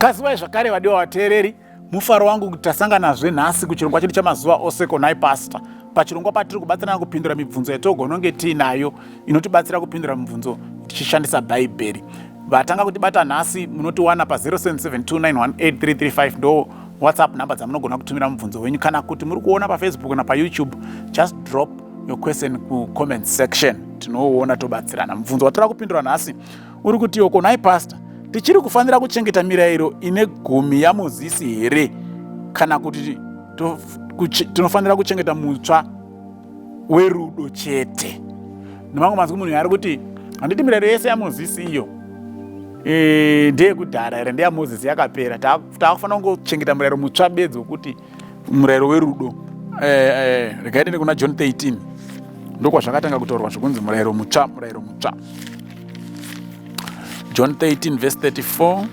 Kaziwai zvakare vadiwa vateereri, mufaro wangu kuti tasanganazve nhasi kuchirongwa chedu chamazuva ose konai pastor. Pachirongwa patiri kubatsirana kupindura mibvunzo yatogona kunge tiinayo inotibatsira kupindura mibvunzo tichishandisa Bhaibheri. Vatanga kutibata nhasi munotiwana pa 0772918335 ndo WhatsApp number dzamunogona kutumira mubvunzo wenyu. Kana kuti muri kuona pa Facebook na pa YouTube, just drop your question ku comment section. Tinoona tobatsirana. Mubvunzo watora kupindura nhasi uri kuti konai pastor, tichiri kufanira kuchengeta mirairo ine gumi yaMozisi here kana kuti tinofanira kuchengeta mutsva werudo chete? Nemangu mazwi munhu ari kuti handiti mirairo yese yaMozisi iyo ndeye kudhara here ndeyaMozisi yakapera. Taakufanira kungochengeta murairo mutsva bedzi wekuti murairo werudo. Regai tiende kuna John 13 ndokwazvakatanga kutaurwa zvokunzi murairo mutsva, murairo mutsva. John 13 verse 34.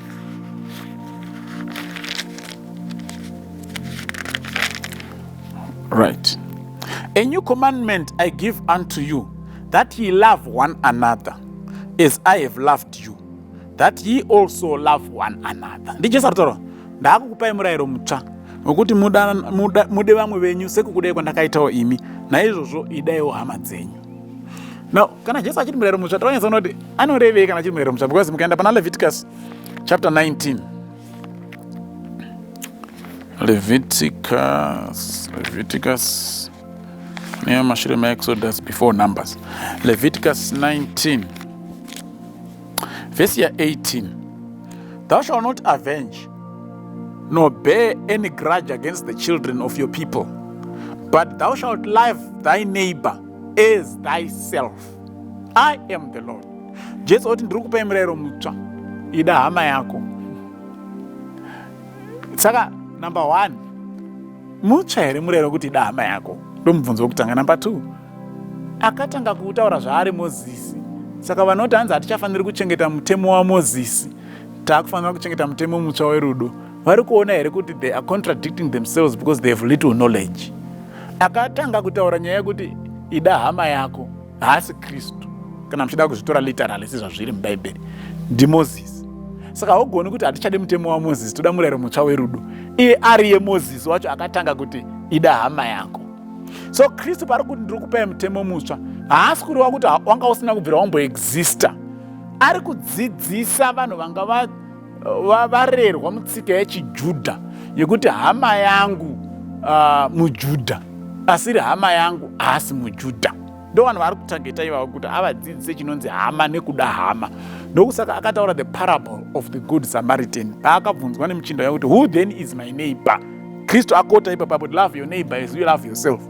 Right. A new commandment I give unto you, that ye love one another, as I have loved you, that ye also love one another. Ndijesu aritaura, ndakukupai murairo mutsva wekuti mude vamwe venyu sekukudai kwandakaitawo imi, naizvozvo idaiwo hama dzenyu. Now, kana Jesu achiti murairo mutsva, tawanyatsa kuti anorevei kana achiti murairo mutsva, because mukaenda pana Leviticus chapter 19. Leviticus near Mashirema Exodus before Numbers. Leviticus 19 verse 18. Thou shalt not avenge nor bear any grudge against the children of your people, but thou shalt love thy neighbor as thyself. I am the Lord. Jesu oti ndiri kupai murairo mutsva, ida hama yako. Saka number 1, mutsva here murairo kuti ida hama yako? Ndo mubvunzo wokutanga. Number 2, akatanga kutaura zvaari Mozisi. Saka vanoti hanzi hatichafaniri kuchengeta mutemo waMozisi, taakufanira kuchengeta mutemo mutsva werudo, vari kuona here kuti they are contradicting themselves because they have little knowledge. Akatanga kutaura nyaya yekuti ida hama yako haasi Kristu, kana muchida kuzvitora literally sezvazviri muBhaibheri, ndiMozisi. Saka haugoni kuti hatichade mutemo waMozisi, toda murairo mutsva werudo. Iye ari yeMozisi wacho akatanga kuti ida hama yako. So Kristu pari kuti ndiri kupai mutemo mutsva, haasi kuriwa kuti wanga usina kubvira wamboexista. Ari kudzidzisa vanhu vanga varerwa mutsika yechiJudha yekuti hama yangu muJudha, asiri hama yangu haasi muJudha. Ndo vanhu vari kutangeta ivavo kuti avadzidzise chinonzi hama nekuda hama. Ndokusaka akataura the parable of the good Samaritan. Paakabvunzwa nemuchinda yakuti who then is my neighbor? Kristu akota ipapo kuti love your neighbor as you love yourself.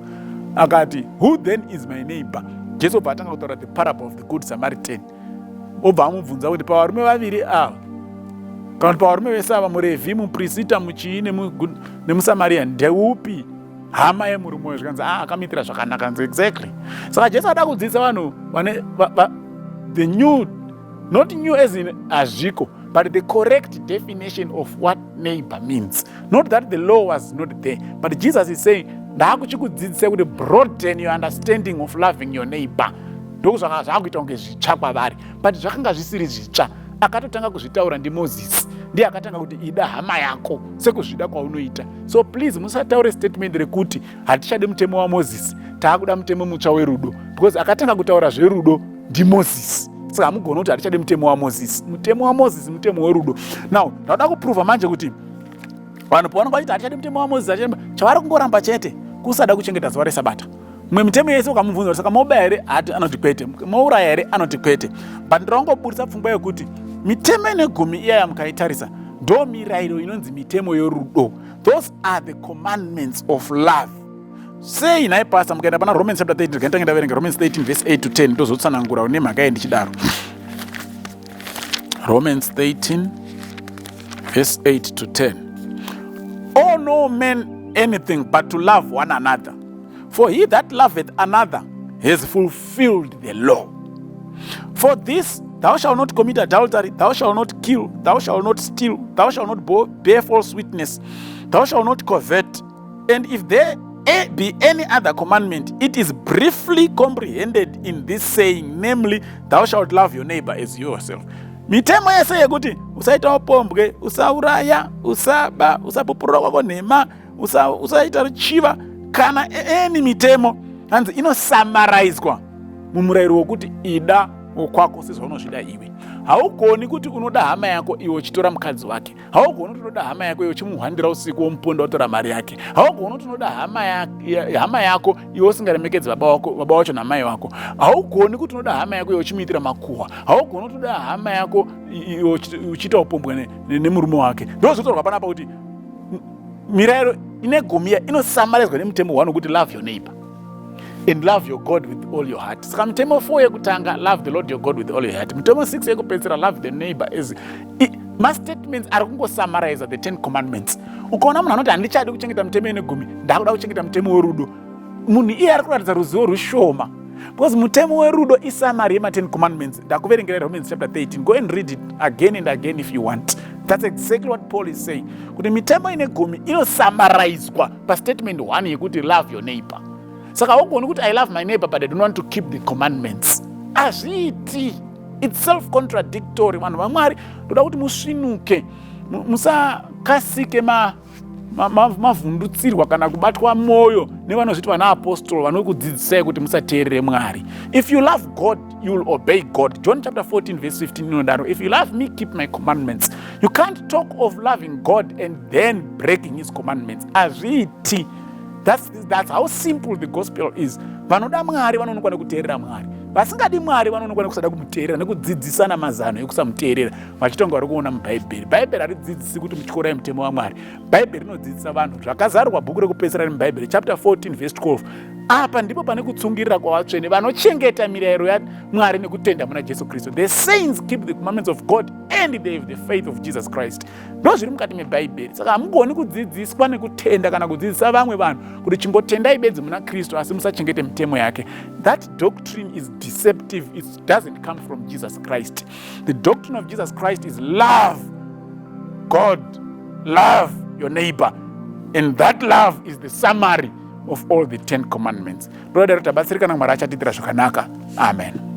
Akati who then is my neighbor? Jesu paatanga kutaura the parable of the good Samaritan, obva amubvunza kuti pavarume vaviri ava, kana kuti pavarume vese ava, muRevhi, muPrisita, muchii nemuSamaria, ndeupi hama yemurume uyu? Zvikanzi akamitira zvakanaka. Exactly. Saka Jesu ada kudzidzisa vanhu the new, not new as in azviko, but the correct definition of what neighbor means. Not that the law was not there, but Jesus is saying, ndakuchikudzidzisa kuti broaden your understanding of loving your neighbor. Ndokuzvanga zvakuita kunge zvitsva kwavari, but zvakanga zvisiri zvitsva. Akatotanga kuzvitaura ndiMozisi, ndiye akatanga kuti ida hama yako sekuzvida kwaunoita. So please musataure statement rekuti hatichade mutemo waMozisi, taakuda mutemo mutsva werudo, because akatanga kutaura zverudo ndiMozisi. Saka hamugoni kuti hatichade mutemo waMozisi. Mutemo waMozisi mutemo werudo. Now ndauda kuprova manje kuti vanhu pavanenge vachiti hatichade mutemo waMozisi, chavari kungoramba chete kusada kuchengeta zuva reSabata. Mumwe mitemo yese ukamubvunza saka mobaya here, hati anoti kwete, mouraya here, anoti kwete. But ndinongobudisa pfungwa yekuti mitemo ine gumi iya yamukaitarisa ndo mirairo inonzi mitemo yorudo. Those are the commandments of love. Sei nhai pastor, mukaenda pana Romans chapter 13, ndikaenda ndaverenga Romans 13 verse 8 to 10 ndozotsanangura une mhaka yendichidaro. Romans 13 verse 8 to 10. Owe no man anything but to love one another, for he that loveth another has fulfilled the law. For this, thou shalt not commit adultery, thou shalt not kill, thou shalt not steal, thou shalt not bear false witness, thou shalt not covet. And if there be any other commandment, it is briefly comprehended in this saying, namely, thou shalt love your neighbor as yourself. Mitemo yese yekuti usaita upombwe, usauraya, usaba, usapupurira kwako nhema, usaita ruchiva, kana eni mitemo. Hanzi inosamaraizwa mumurayiro wokuti ida wokwako sezvaunozvida iwe. Haugoni kuti unoda hama yako iwe uchitora mukadzi wake. Haugoni kuti unoda hama yako iwe uchimuhwandira usiku womuponda utora mari yake. Haugoni kuti unoda hama yako iwe usingaremekedzi baba vacho namai wako. Haugoni kuti unoda hama yako iwe uchimuitira makuhwa. Haugoni kuti unoda hama yako iwe uchiita upombwe nemurume wake. Ndozvotorwa panapa kuti mirayiro ine gumi inosamaraizwa nemutemo 1 wekuti love your neighbor and love your God with all your heart. Saka mutemo 4 yekutanga, love the Lord your God with all your heart. Mutemo 6 yekupedzisira, love the neighbor as mastatements ari kungosummarize the 10 commandments. Ukaona munhu anoti handichadi kuchengeta mutemo ine gumi, ndakuda kuchengeta mutemo werudo, munhu iye ari kuratidza ruzivo rushoma, because mutemo werudo isummary yema 10 commandments. Ndakuverengera Romans chapter 13. Go and read it again and again if you want. That's exactly what Paul is saying. Kuti mitemo ine gumi inosummarizwa pastatement 1 yekuti love your neighbor. Saka haugoni kuti I love my neighbor but I don't want to keep the commandments. Azviiti. It's self-contradictory. Vanhu vaMwari ndoda kuti musvinuke, musakasike mavhundutsirwa kana kubatwa mwoyo nevanozviti vana apostolo vanokudzidzisai kuti musateerere Mwari. If you love God, you will obey God. John chapter 14 verse 15 inodaro, if you love me, keep my commandments. You can't talk of loving God and then breaking his commandments. Azviiti. That's how simple the gospel is. Vanoda Mwari vanonokwana kuteerera Mwari. Vasingadi Mwari vanonokwana kusada kumuteerera nekudzidzisana mazano ekusamuteerera. Vachitonga vari kuona mubhaibheri. Bhaibheri haridzidzisi kuti mutyore mutemo waMwari. Bhaibheri rinodzidzisa vanhu zvakazarwa bhuku rekupedzisira remubhaibheri chapter 14 verse 12. Apa ndipo pane kutsungirira kwavatsvene vanochengeta mirayiro yaMwari nekutenda muna Jesu Kristu. The saints keep the commandments of God and they have the faith of Jesus Christ. Ndozviri mukati mebhaibheri. Saka hamugoni kudzidziswa nekutenda kana kudzidzisa vamwe vanhu kuti chingotendai bedzi muna Kristu asi musachengete mitemo yake. That doctrine is deceptive. It doesn't come from Jesus Christ. The doctrine of Jesus Christ is love God, love your neighbor, and that love is the summary of all the 10 commandments. Brother, tabatsirika na Mwari achatitira zvakanaka. Amen.